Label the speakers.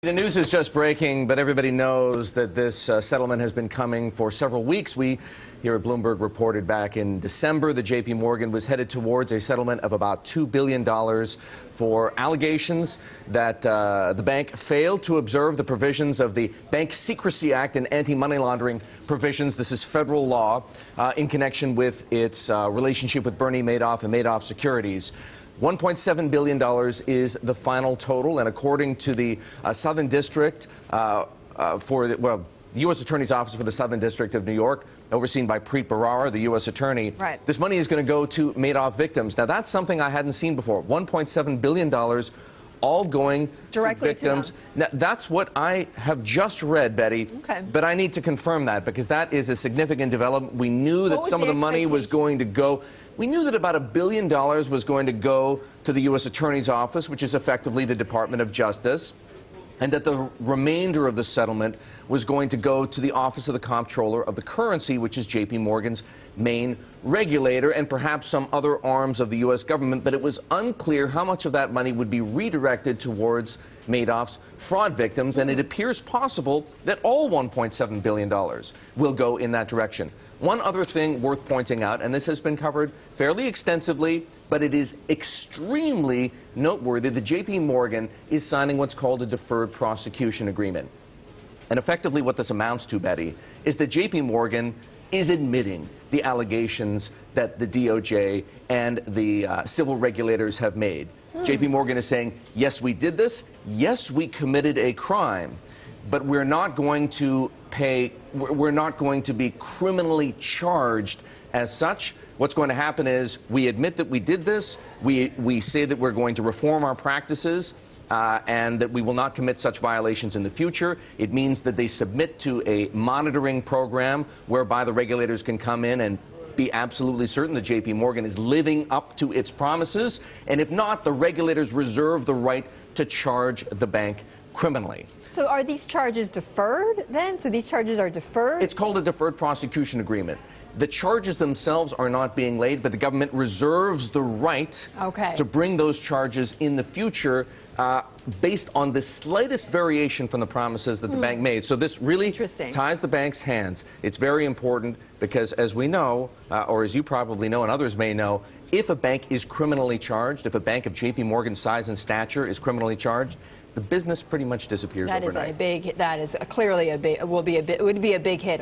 Speaker 1: The news is just breaking, but everybody knows that this settlement has been coming for several weeks. We here at Bloomberg reported back in December that JPMorgan was headed towards a settlement of about $2 billion for allegations that the bank failed to observe the provisions of the Bank Secrecy Act and anti-money laundering provisions. This is federal law in connection with its relationship with Bernie Madoff and Madoff Securities. $1.7 billion is the final total, and according to the Southern District the U.S. Attorney's Office for the Southern District of New York, overseen by Preet Bharara, the U.S. Attorney, this money is going to go to Madoff victims. Now, that's something I hadn't seen before. $1.7 billion all going
Speaker 2: directly
Speaker 1: to victims.
Speaker 2: To them.
Speaker 1: Now, that's what I have just read, Betty, but I need to confirm that because that is a significant development. We knew that some of the money was going to go. We knew that about $1 billion was going to go to the U.S. Attorney's Office, which is effectively the Department of Justice, and that the remainder of the settlement was going to go to the Office of the Comptroller of the Currency, which is JPMorgan's main regulator, and perhaps some other arms of the U.S. government. But it was unclear how much of that money would be redirected towards Madoff's fraud victims, and it appears possible that all $1.7 billion will go in that direction. One other thing worth pointing out, and this has been covered fairly extensively, but it is extremely noteworthy that JPMorgan is signing what's called a deferred prosecution agreement. And effectively what this amounts to, Betty, is that JPMorgan is admitting the allegations that the DOJ and the civil regulators have made. JPMorgan is saying, yes, we did this, yes, we committed a crime, but we're not going to be criminally charged as such. What's going to happen is we admit that we did this, we say that we're going to reform our practices, and that we will not commit such violations in the future. It means that they submit to a monitoring program whereby the regulators can come in and be absolutely certain that JPMorgan is living up to its promises, and if not, the regulators reserve the right to charge the bank criminally.
Speaker 2: So are these charges deferred then? So these charges are deferred?
Speaker 1: It's called a deferred prosecution agreement. The charges themselves are not being laid, but the government reserves the right to bring those charges in the future based on the slightest variation from the promises that the bank made. So this really ties the bank's hands. It's very important because, as we know, or as you probably know and others may know, if a bank is criminally charged, if a bank of JPMorgan's size and stature is criminally charged, the business pretty much disappears overnight.
Speaker 2: That is clearly would be a big hit.